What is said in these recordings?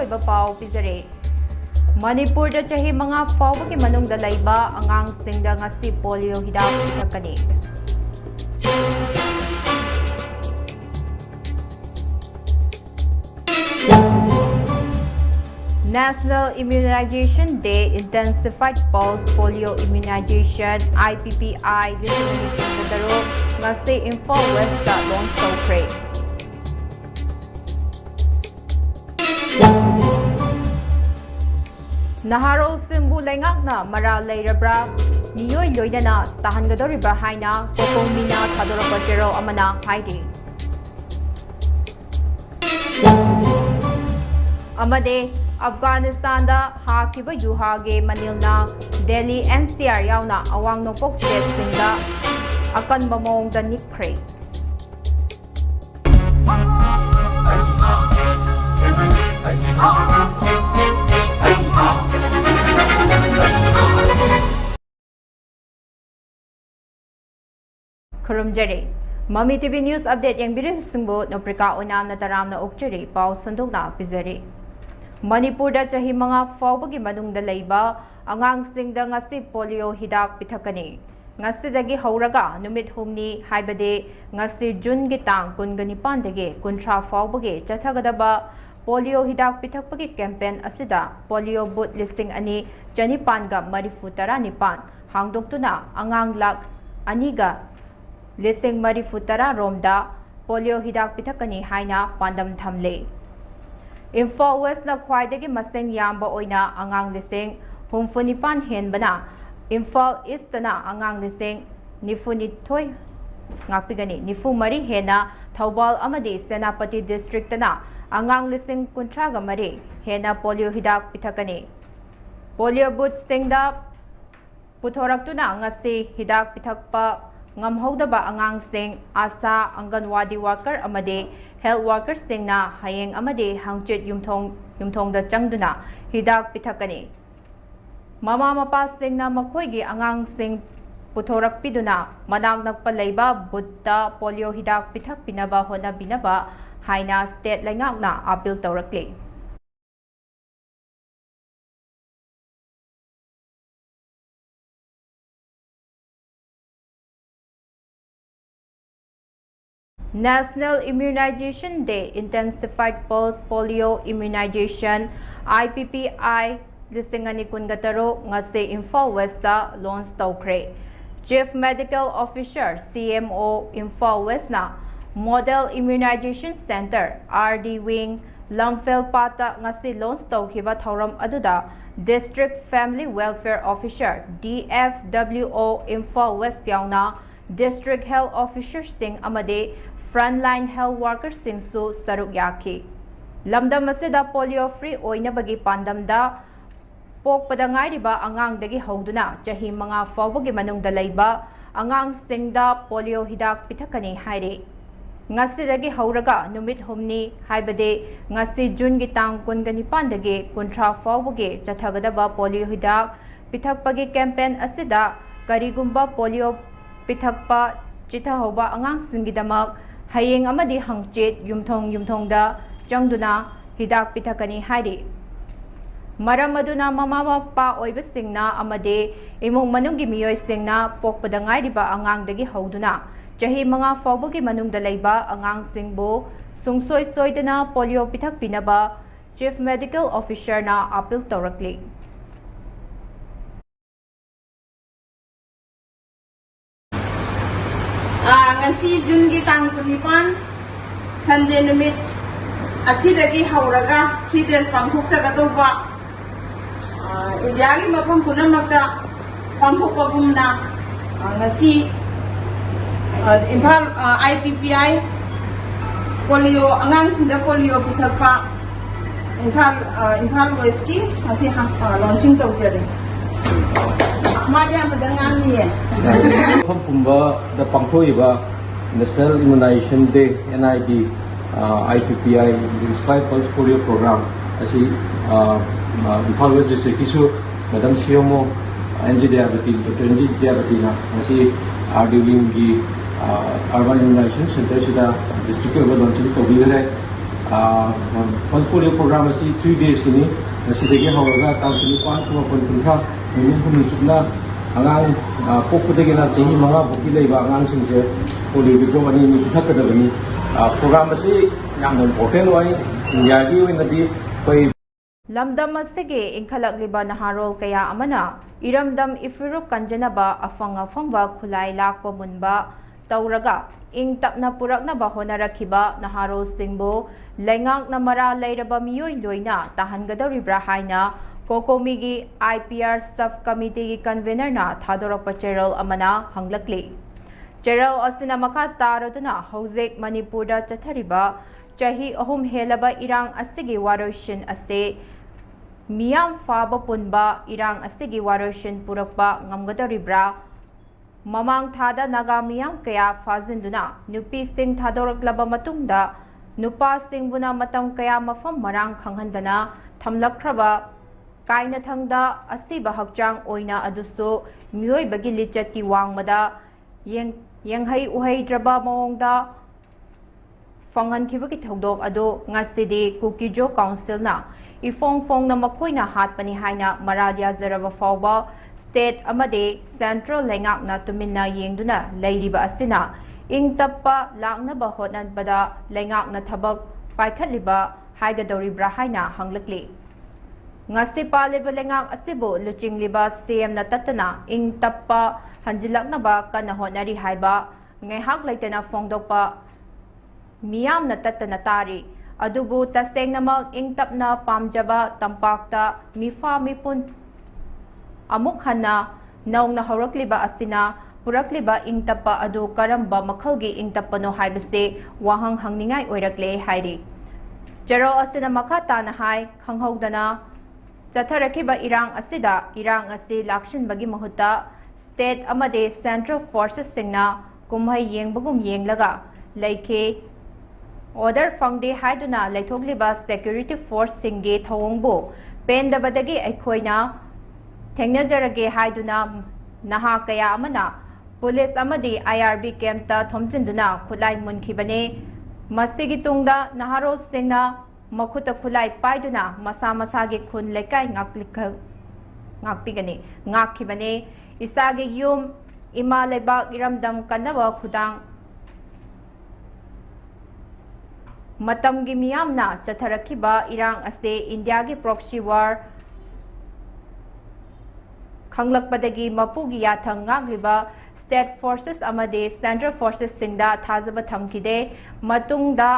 ꯑꯔꯣꯏꯕ ꯄꯥꯎ ꯄꯤꯖꯔꯦ ꯃꯅꯤꯄꯨꯔꯗ ꯆꯍꯤ 5 ꯐꯥꯎꯕꯒꯤ ꯃꯅꯨꯡꯗ ꯂꯩꯕ ꯑꯉꯥꯡꯁꯤꯡꯗ ꯉꯁꯤ ꯄꯣꯂꯤꯑꯣ ꯍꯤꯗꯥꯛ ꯄꯤꯊꯛꯀꯅꯤ National Immunization Day Intensified Pulse Polio Immunization IPPI ꯂꯤꯁꯤꯡ ngasi Imphal West launch tawkhre Naharolsingbu leingakna maral leirabra miyoi loidana tahangadoribra haina Kokomina thadorapa jero amana hairi Amade Afghanistan da hakiba yuhage manilna Delhi NCR yauna awang nokok state singa akan mamong da nikre Kurumjare MAMI TV News Update yang biri singbo NOPRICA OINAM na taram na okjari pau sandok na pizari Manipurda chahi 5 faubagi manungda leiba angangsingda ngasi polio hidak pithakani ngasidagi hauraga numit humni haibade ngasi June gi tang 19 dagi 30 faubagi chathagadaba polio hidak pithakpagi campaign asida polio boot listing ani Janipan ga marifutara nipan hangdoktuna angang lak aniga listing marifutara romda polio hidak pithakani haina pandam thamle Imphal West na khwaidagi maseng yamba oina angang lising humfunipan henbana Imphal East na angang lising nifunithoi ngakpigani nifumari hena Thawbal amadi Senapati district na angang lising kuntraga mari hena polio hidak pithakani polio booth singda puthораktuna ngasi hidak pithakpa ngamhodaba angangsing asa anganwadi worker amade health workers singna hayeng amade hangchit yumthong da changduna hidak pithakani mama mapa singna makhoigi angangsing puthorakpiduna manak nakpa leiba butta polio hidak pithak pinaba hona binaba haina state laingakna appeal tawrakli National Immunization Day Intensified Pulse Polio Immunization IPPI lising ani kungataro ngasi Imphal West launch tawkhre Chief Medical Officer CMO Imphal West na Model Immunization Center RD Wing Lamphel Pata ngasi launch tawkhiba thoram aduda District Family Welfare Officer DFWO Imphal West yauna District Health Officer sing amade Frontline Health Workers singsu saruk yaki lamdam asida polio free oina bagi pandamda pokpada ngairiba angangdagi hauduna chahi 5 faubagi manungda leiba angang singda polio hidak pithakani haire ngasidagi hauraga numit humni haibade ngasi June gi tang 19 dagi 30 faubagi chathagadaba polio hidak pithakpagi campaign asida karigumba polio pithakpa chithahoba angang singidamak hayeng amadi hangchit yumthong da changduna hidak pithakani hairi maram aduna mama mapa oibasingna amade imung manunggi miyoi singna pokpada ngairiba angangdagi hauduna chahi 5 faubagi manungda leiba angang singbu sungsoi soidana polio pithak pinaba Chief Medical Officer na appeal tawrakli ngasi June gi tang 19 Sunday numit asidagi hauraga 3 days pangthok sagatoba India gi mafam punamakta pangthokpa bumna ngasi Imphal IPPI polio angang singda polio pithakpa Imphal West ki ngasi launching tawjare Madia padangan ni Pumba the Pangtoiba National Immunization Day NID IPPI Inspired Pulse Polio Program asi Imphal West District isu Madam Siomo NG Diabetes Dr. NG Diabetes na asi RD Wing gi Urban Immunization Center sida district level launching to bigare Pulse polio program asi 3 days kini masidagi hawaga tang kinipan kuma kontra min hum chukna angang pokudagi na chahi manga buki leiba angang singse polio withdraw ani ni thakadabani program asi yam important wai india gi wenadi koi lamdam asige inkhalakliba naharol kaya amana iramdam ifirup kanjanaba afanga fangba khulai lakpa munba tauraga ing tapna puraknaba honarakhiba naharol singbo lengak na mara leiraba miyoi loina tahangadoribra haina kokomigi IPR sub committee gi convener na thadorapa cheral amana hanglakli cheral asina makha taroduna hojek manipurda chathariba chahi ahum helaba irang asigi waroshin ase miyam faba punba irang asigi waroshin purakpa ngamgadoribra mamang thada naga miyam kaya fazinduna nupi sing thadoroklaba matungda nupa singbuna matam kaya mafam marang khanghandana thamlakraba kaina thangda asiba hakchang oina adusu miyoi bagi lichat ki wangmada yenghai uhai draba mongda fanghan khibaki thodok ado ngasidi kukijo council na ifong fong na makoina hatpani haina maradia zaraba fawba state amade central lengak na tuminna yengduna leiriba asina ing tappa langnaba hotnanbada lengak na thabak paikhatliba haigadoribra haina hanglakli ngasi paliba lengak asibu luchingliba CM na tatana ing tappa hanjilaknaba kana honari haiba ngaihak laitana fongdokpa miyam na tatana tari adubu tasengnamal ing tapna pamjaba tampakta mifa mipun amuk hana naungna horakliba asina purakliba ingtappa adu karamba makhalgi ingtappano haibase wahang hangningai oirakle hairi jaro asina makata na hai khanghaudana chatharakiba irang asida irang asi lakshin bagi mahuta state amade central forces singna kumhai yengbagum yenglaga laike order fangde haiduna laithogliba security force singe thawongbo pendabadagi aikhoina thengnajarage haiduna naha kaya amana police amadi IRB camp ta thomsinduna khulai munkhibane masigi tungda naharo singna makhuta khulai paiduna masa masagi khun lekai ngakpigani ngakkhibane isagi yum ima lebak iramdam kanaba khudang matamgi miyamna chatharakiba irang ase India gi proxy war khanglakpadagi mapugi yathang ngagliba state forces amade central forces singda thazaba thamkide matungda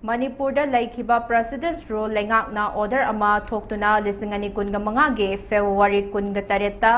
manipurda laikhiba president's role lengak na order ama thoktuna lisingani kunga mangage February kunga tareta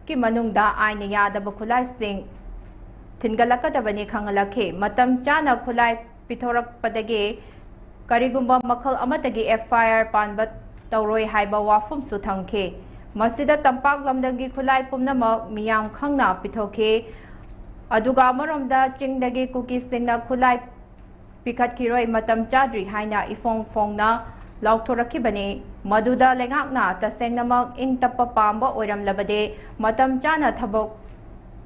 ki manungda aina yadaba khulai sing thingalakadabani khangalakhe matam chana khulai pithorak padage karigumba makhal amatagi FIR panba tauroi haiba wafum su thangkhe masida tampak lamdangi khulai pumnamak miyam khangna pithoke aduga maromda chingdagi kuki singna khulai pikhat kiroi matam chadri haina ifong fongna lauthorakibani maduda lengakna tasengnamak ing tappa pamba oiram labade matam chana thabok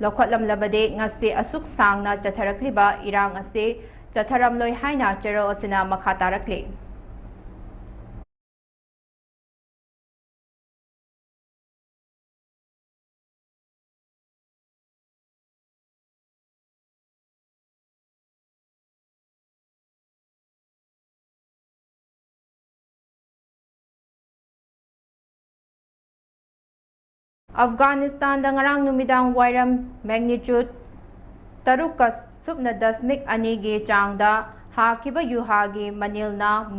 lokhatlam labade ngase asuk sangna chatharakliba irang ase chatharamloi haina chero asina makhatarakle Afghanistan dangarang numidang wairam magnitude taruka subna dasmik anigi changda hakiba yuhagi manilna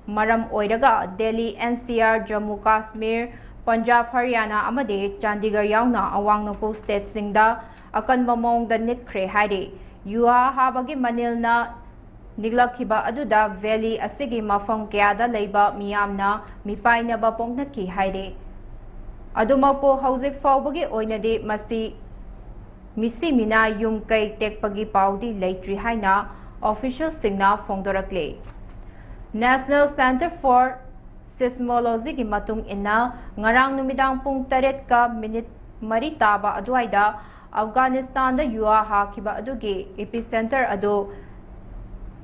maram oiraga Delhi NCR Jammu Kashmir Punjab Haryana amade Chandigarh yauna awang nongpo state singda akan mamong da nitkhre hairi yuha habagi manilna niglakhiba aduda valley asigi mafam kayada leiba miyamna mipainaba pongnaki hairi adumapo hauzik fawbagi oinadi masi misi mina yum kai tekpagi paudi leitri haina official singna fongdorakle National Center for Seismology gi matung inna ngarang numidang pung 8 ka minute mari taba aduaida Afghanistan da yuwa hakiba adugi epicenter adu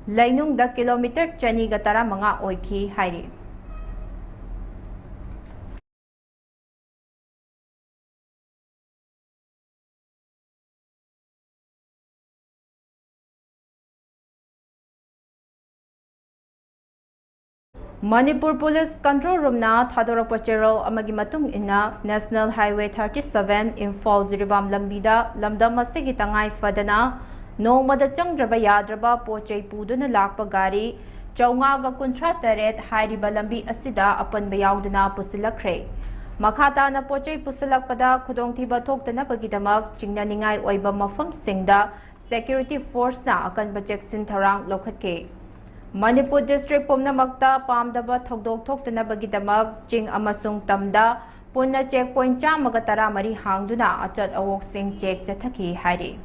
ꯂꯩꯅꯨꯡꯗ kilometre 215 ꯑꯣꯏꯈꯤ ꯍꯥꯏꯔꯤ꯫ Manipur Police Control Room na thadorappa cherol amagi matung inna National Highway 37 Imphal Jiribam lambida lamdam asigi tangai fadana nongmada changdraba yadraba pochai puduna lakpa gari chaungaga kunthra taret hairiba lambi asida apanba yaudana pusilakre makhata na pochai pusilakpada khudongthiba thoktana pagidamak chingnaningai oiba mafamsingda security force na akanba cheksin tharang lokhatke Manipur District Pumnamakta Pamdaba Thogdok Thoktanabagidamag Ching Amasung Tamda Punna Checkpoint Chamagatara Mari Hangduna Achat Awok Sing Check Chathaki Hari.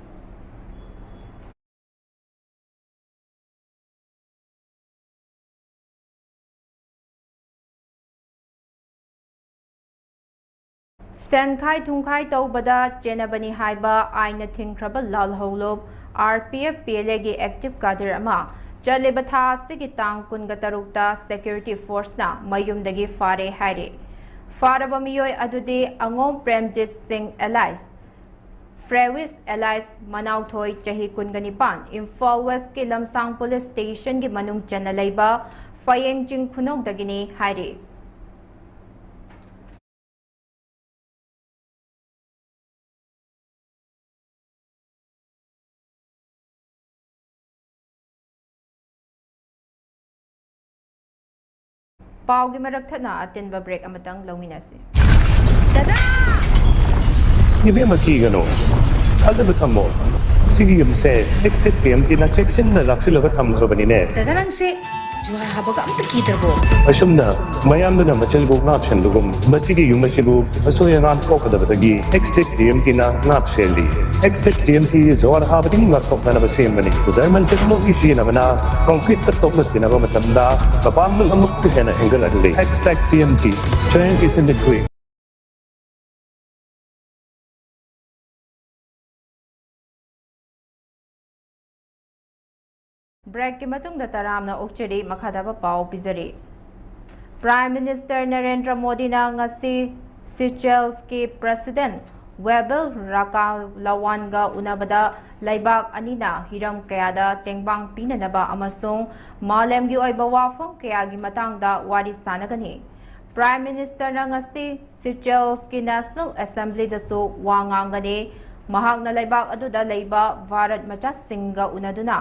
Senkhai Thungkhai Taubada Chenabani Haiba Aina Thingkraba Lal Holub RPF PLA gi Active Kadir Ama Chaliba tha sigi tang kunga tarukta security force na mayumdagi fare haire faraba miyoi adudi angom Premjit Singh Elias Frewis Elias Manauthoi chahi kunganipan Imphal West ki Lamsang Police Station gi manung chana leiba Fayeng Jing Khunok dagini haire Paugi marakthana atinba break amatang lawminasi. Dada! Ibe makigano. Kaza batamo. Sige yumse next TMT na check sin na laksilaga tamkrobani ne. Dada lang si juhar habaga amta kidrabo. Asumna mayamdo na machalbo ngapshan lugum masigi yumasibu asoya ngan pokadabatagi next TMT na ngapseli. Next TMT juhar habading ngaktok na nabasimani. Zerman technology siya na mana concrete katok na tinaba matamda kapamdal amuk tihena enggal adli. Next TMT strength is in the quick. Break ki matungda taramna okchari makhadaba pau pizari. Prime Minister Narendra Modi na ngasi Seychelles ki President Webel Rakalawan ga unabada laibak anina hiram kayada tengbang pinanaba amasung malemgi oiba wafam kayagi matangda wari sanagani. Prime Minister na ngasi Seychelles ki National Assembly dasu wangangani mahak na laibak aduda laiba Bharat macha singa unaduna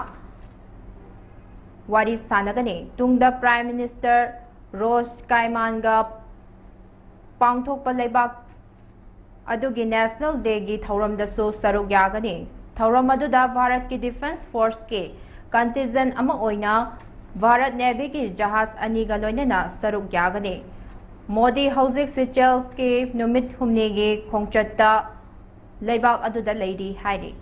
Wari sanagani tungda Prime Minister Rose Kaiman ga pangthokpa laibak adugi National Day gi thauram dasu saruk yagani thauram aduda Bharat ki Defense Force ke contingent ama oina Bharat Navy ki jahaz ani ga loinana saruk yagani Modi hauzik Seychelles ki numit humni gi khongchatta laibak aduda leidi hairi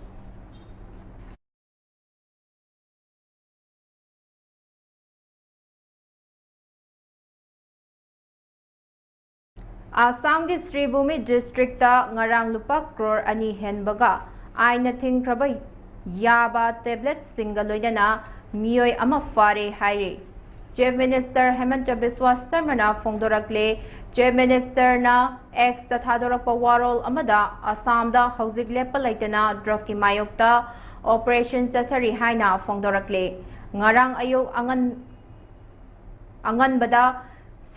Assam ki Sribhumi district ta ngarang lupa crore ani henbaga aina thingkraba yaba tablet single loinana miyoi ama fare haire Chief Minister Hemanta Biswa Sarma phongdorakle Chief Minister na ex ta thadorakpa warol amada Assam da hauzik lepa laitana drug ki mayokta operation chathari haina phongdorakle ngarang ayok angan bada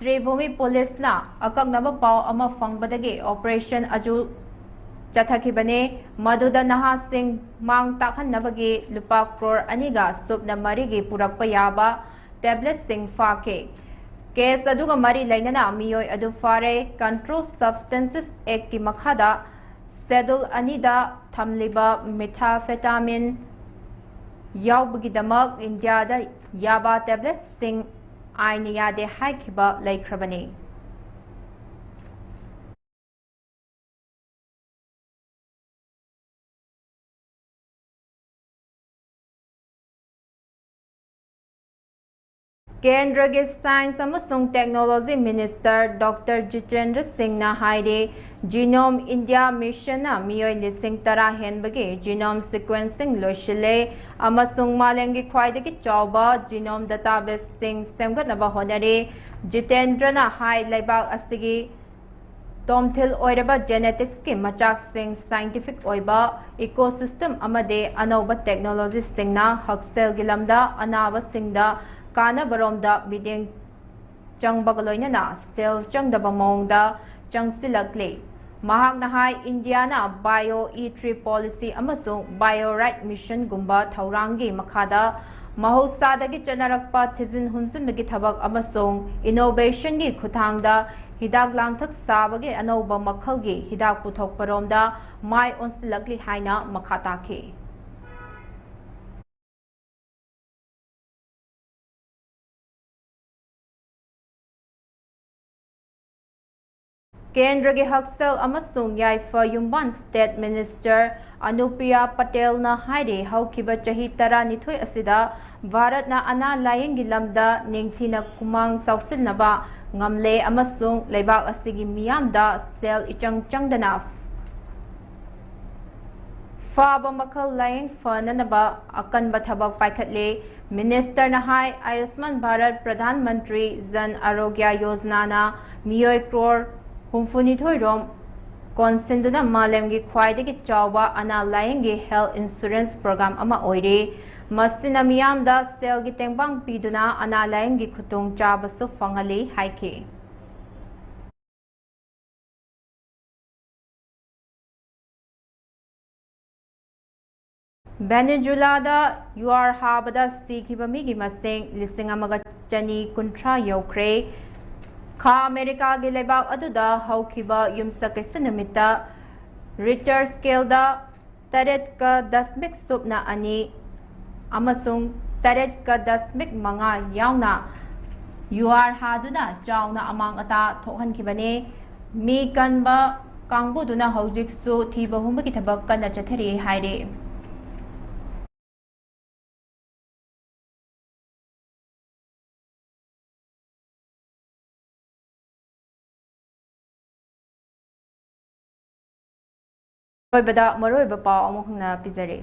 Sribhumi Police na akaknaba pau ama fangbadagi operation aju chathakibane maduda nahasing mang takhanabagi lupa crore aniga subna marigi purakpa yaba tablet sing fake case aduga mari lainana miyoi adu fare Control Substances Act ki makhada schedule anida thamliba methamphetamine yaubgidamak India da yaba tablet sing aina yade haikiba laikhrabani Kendra ki Science amasung Technology Minister Dr. Jitendra Singh na haire Genome India Mission na miyoi lising tara henbagi genome sequencing loishile amasung malengi khwaidagi chawba genome database sing semgatnaba honare Jitendra na hai laibak asigi Tomthil oiraba genetics ki machak sing scientific oiba ecosystem amade anauba technology singna haksel gilamda anaba singda kana baromda biding changbagaloina na self changdaba mongda changsilakle mahak na hai India na bio E3 policy amasung bio right mission gumba thaurangi makhada mahausadagi chanarakpa thizin hunsinbagi thabak amasung innovation gi khuthangda hidak langthak sabagi anauba makhalgi hidak puthok paromda mai onsilakli haina makhata ke Kendra gi haksel amasung yaifa yumban state minister Anupriya Patel na haire haukiba chahi tara nithoi asida Bharat na ana layeng gi lamda ningthina kumang sausilnaba ngamle amasung leibak asigi miyamda sel ichang changdana Faba makhal layeng fananaba akan bathabak paikhatle minister na hai Ayushman Bharat Pradhan Mantri Jan Arogya Yojana na miyoi crore humfuni thoirom konsinduna malemgi khwaidagi chawba ana layenggi health insurance program ama oire masina miyamda selgi tengbang piduna ana layenggi khutung chabasu fangali haike Venezuela da UR habada sikhiba migi maseng lising amaga chani kuntra yokre Kha America gi lebak aduda haukiba yumsakesa numita Richter scale da taret ka dasmik subna ani amasung taret ka dasmik manga yauna UR haduna jauna amang ata thokhan kibane mi kanba kangbu duna hojik su thiba humba ki thabak kana chathari haire Bada maroiba pau amukhna pizare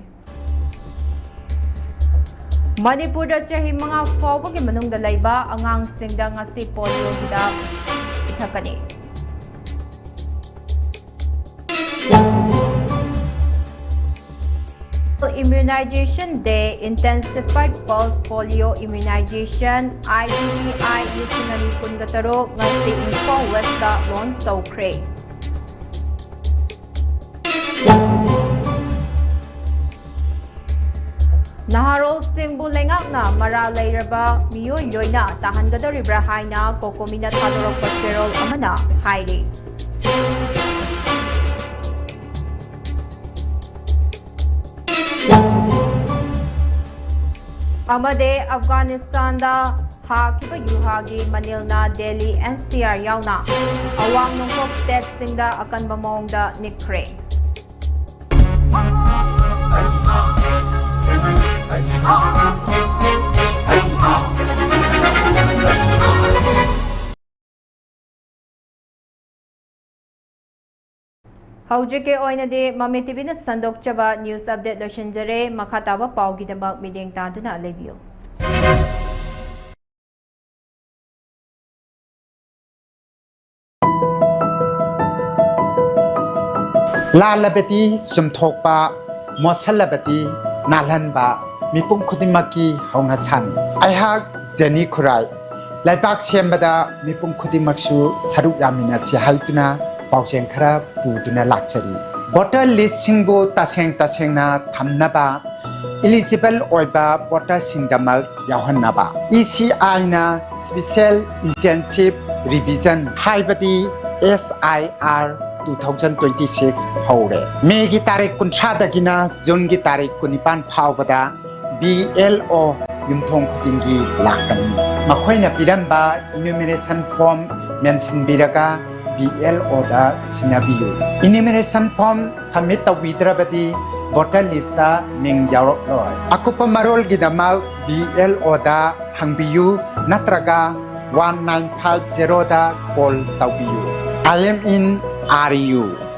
Manipur da chahi manga fawba gi manungda laiba angang singda ngasi polio hidak ithakani Immunization Day intensified pulse polio immunization IPPI lisingani kungataro ngasi info westa launch tawkre Naharol Singbu lengakna mara leiraba miyoi loina tahangadoribra haina kokomina thadorok pacherol amana hairi Amade Afghanistan da hakiba yuhagi manilna Delhi NCR yauna awang nungkok state singda akan bamongda nikre Haujike oinade MAMI na sandokchaba news update loshinjare makhataba paugidabak mideng taduna lebiyo Lalabati sumthokpa mosalabati nalanba mipum khudimaki haungasan aihak jeni khurai laibak sembada mipum khudimaksu saruk yamina si haikuna pauseng khara puduna lakchari voter list singbo tasengna thamnaba eligible oiba voter singdamak yahannaba ECI na special intensive revision haibati SIR 2026 haure Mei tarik kuntra dagina June gi tarik kunipan phawbada BLO yumthong khutingi lakam makhoina piramba enumeration form mention biraga BLO da sinabiyu enumeration form submit tawidrabadi voter list da ming yarok loi akupa marol gi dama BLO da hangbiyu natraga 1950 da call tawiyu I am in RU